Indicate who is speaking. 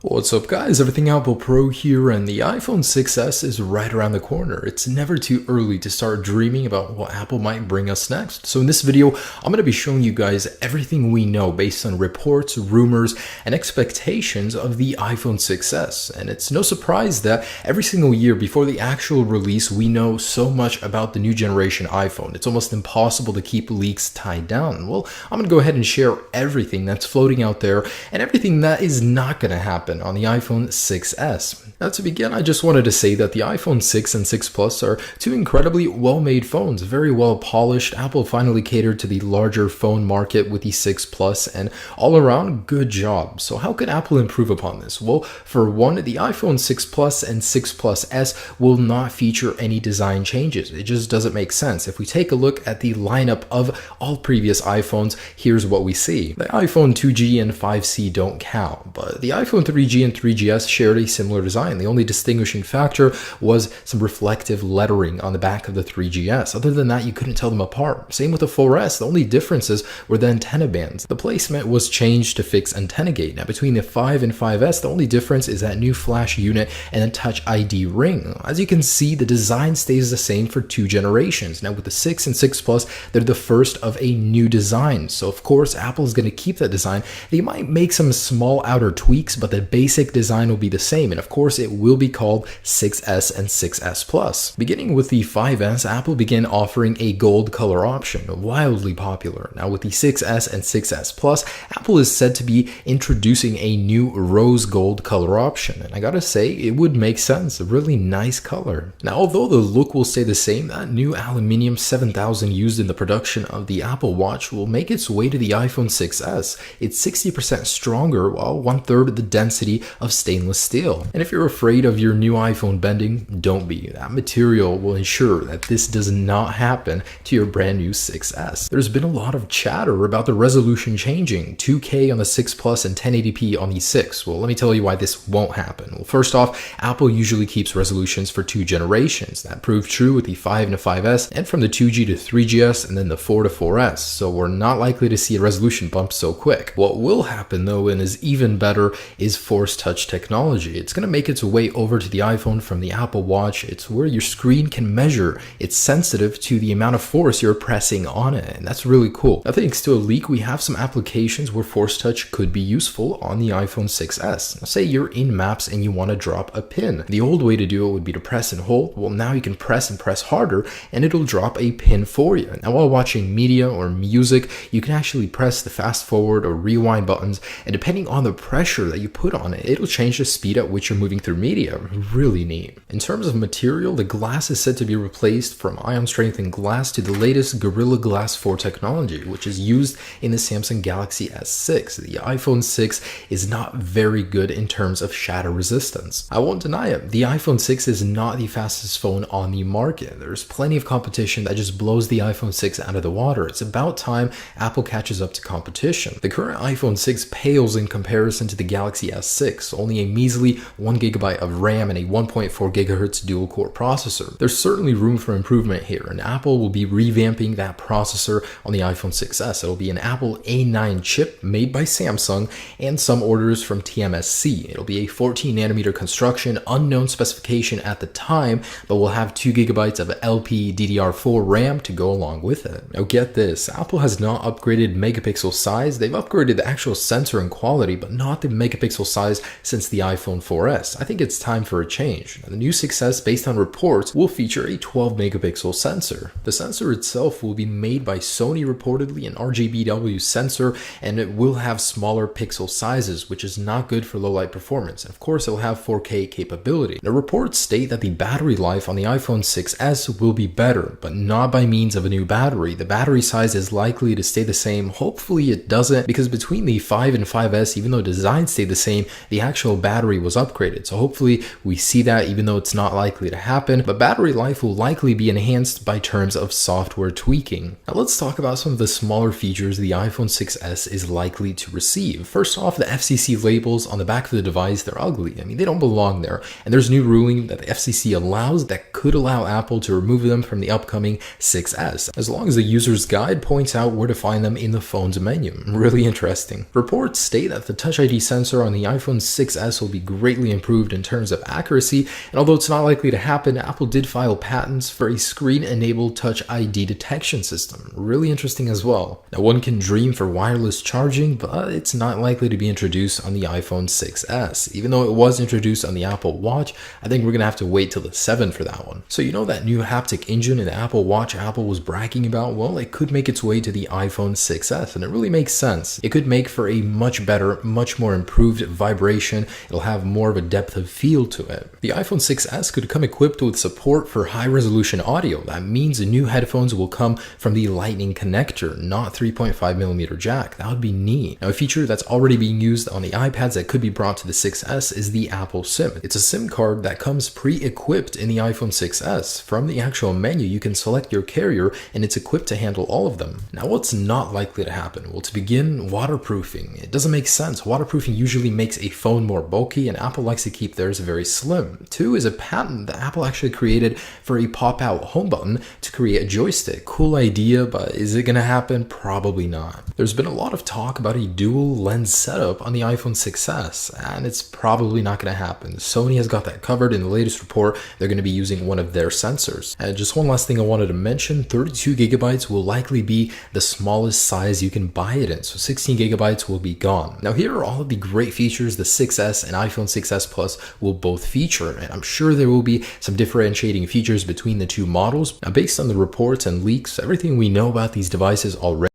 Speaker 1: What's up guys, Everything Apple Pro here, and the iPhone 6s is right around the corner. It's never too early to start dreaming about what Apple might bring us next. So in this video, I'm going to be showing you guys everything we know based on reports, rumors, and expectations of the iPhone 6s. And it's no surprise that every single year before the actual release, we know so much about the new generation iPhone. It's almost impossible to keep leaks tied down. Well, I'm going to go ahead and share everything that's floating out there and everything that is not going to happen on the iPhone 6s. Now to begin, I just wanted to say that the iPhone 6 and 6 Plus are two incredibly well-made phones, very well polished. Apple finally catered to the larger phone market with the 6 Plus, and all around, good job. So how could Apple improve upon this? Well, for one, the iPhone 6 Plus and 6 Plus S will not feature any design changes. It just doesn't make sense. If we take a look at the lineup of all previous iPhones, here's what we see. The iPhone 2G and 5C don't count, but the iPhone 3G and 3GS shared a similar design. The only distinguishing factor was some reflective lettering on the back of the 3GS. Other than that, you couldn't tell them apart. Same with the 4S. The only differences were the antenna bands. The placement was changed to fix antenna gate. Now between the 5 and 5S, the only difference is that new flash unit and a Touch ID ring. As you can see, the design stays the same for two generations. Now with the 6 and 6 Plus, they're the first of a new design. So of course, Apple is going to keep that design. They might make some small outer tweaks, but the basic design will be the same, and of course it will be called 6S and 6S Plus. Beginning with the 5S, Apple began offering a gold color option, wildly popular. Now with the 6S and 6S Plus, Apple is said to be introducing a new rose gold color option, and I gotta say, it would make sense. A really nice color. Now although the look will stay the same, that new aluminium 7000 used in the production of the Apple Watch will make its way to the iPhone 6s. It's 60% stronger, while 1/3 the density of stainless steel. And if you're afraid of your new iPhone bending, don't be. That material will ensure that this does not happen to your brand new 6s. There's been a lot of chatter about the resolution changing, 2K on the 6 Plus and 1080p on the 6. Well, let me tell you why this won't happen. Well, first off, Apple usually keeps resolutions for two generations. That proved true with the 5 and 5S, and from the 2G to 3GS, and then the 4 to 4S. So we're not likely to see a resolution bump so quick. What will happen though, and is even better, is Force Touch technology. It's going to make its way over to the iPhone from the Apple Watch. It's where your screen can measure. It's sensitive to the amount of force you're pressing on it, and that's really cool. Now, thanks to a leak, we have some applications where Force Touch could be useful on the iPhone 6s. Now, say you're in Maps and you want to drop a pin. The old way to do it would be to press and hold. Well, now you can press and press harder, and it'll drop a pin for you. Now, while watching media or music, you can actually press the fast forward or rewind buttons, and depending on the pressure that you put on it, it'll change the speed at which you're moving through media. Really neat. In terms of material, the glass is said to be replaced from ion strengthened glass to the latest Gorilla Glass 4 technology, which is used in the Samsung Galaxy S6. The iPhone 6 is not very good in terms of shatter resistance. I won't deny it. The iPhone 6 is not the fastest phone on the market. There's plenty of competition that just blows the iPhone 6 out of the water. It's about time Apple catches up to competition. The current iPhone 6 pales in comparison to the Galaxy S6, only a measly 1GB of RAM and a 1.4 GHz dual-core processor. There's certainly room for improvement here, and Apple will be revamping that processor on the iPhone 6s. It'll be an Apple A9 chip made by Samsung and some orders from TSMC. It'll be a 14nm construction, unknown specification at the time, but will have 2GB of LPDDR4 RAM to go along with it. Now get this, Apple has not upgraded megapixel size. They've upgraded the actual sensor and quality, but not the megapixel size since the iPhone 4S. I think it's time for a change. Now, the new 6s, based on reports, will feature a 12 megapixel sensor. The sensor itself will be made by Sony, reportedly an RGBW sensor, and it will have smaller pixel sizes, which is not good for low light performance. And of course, it will have 4K capability. Now, reports state that the battery life on the iPhone 6s will be better, but not by means of a new battery. The battery size is likely to stay the same. Hopefully it doesn't, because between the 5 and 5s, even though design stayed the same, the actual battery was upgraded. So hopefully we see that, even though it's not likely to happen, but battery life will likely be enhanced by terms of software tweaking. Now let's talk about some of the smaller features the iPhone 6s is likely to receive. First off, the FCC labels on the back of the device, they're ugly. I mean, they don't belong there. And there's new ruling that the FCC allows that could allow Apple to remove them from the upcoming 6s, as long as the user's guide points out where to find them in the phone's menu. Really interesting. Reports state that the Touch ID sensor on the iPhone 6s will be greatly improved in terms of accuracy, and although it's not likely to happen, Apple did file patents for a screen-enabled Touch ID detection system. Really interesting as well. Now, one can dream for wireless charging, but it's not likely to be introduced on the iPhone 6s. Even though it was introduced on the Apple Watch, I think we're gonna have to wait till the 7 for that one. So you know that new haptic engine in the Apple Watch Apple was bragging about? Well, it could make its way to the iPhone 6s, and it really makes sense. It could make for a much better, much more improved vibration. It'll have more of a depth of field to it. The iPhone 6s could come equipped with support for high-resolution audio. That means the new headphones will come from the Lightning connector, not 3.5mm jack. That would be neat. Now, a feature that's already being used on the iPads that could be brought to the 6s is the Apple SIM. It's a SIM card that comes pre-equipped in the iPhone 6s. From the actual menu, you can select your carrier and it's equipped to handle all of them. Now, what's not likely to happen? Well, to begin, waterproofing. It doesn't make sense. Waterproofing usually makes a phone more bulky, and Apple likes to keep theirs very slim. 2 is a patent that Apple actually created for a pop-out home button to create a joystick. Cool idea, but is it gonna happen? Probably not. There's been a lot of talk about a dual lens setup on the iPhone 6s, and it's probably not gonna happen. Sony has got that covered. In the latest report, they're gonna be using one of their sensors. And just one last thing I wanted to mention, 32GB will likely be the smallest size you can buy it in, so 16GB will be gone. Now, here are all of the great features the 6s and iPhone 6s Plus will both feature, and I'm sure there will be some differentiating features between the two models. Now, based on the reports and leaks, everything we know about these devices already,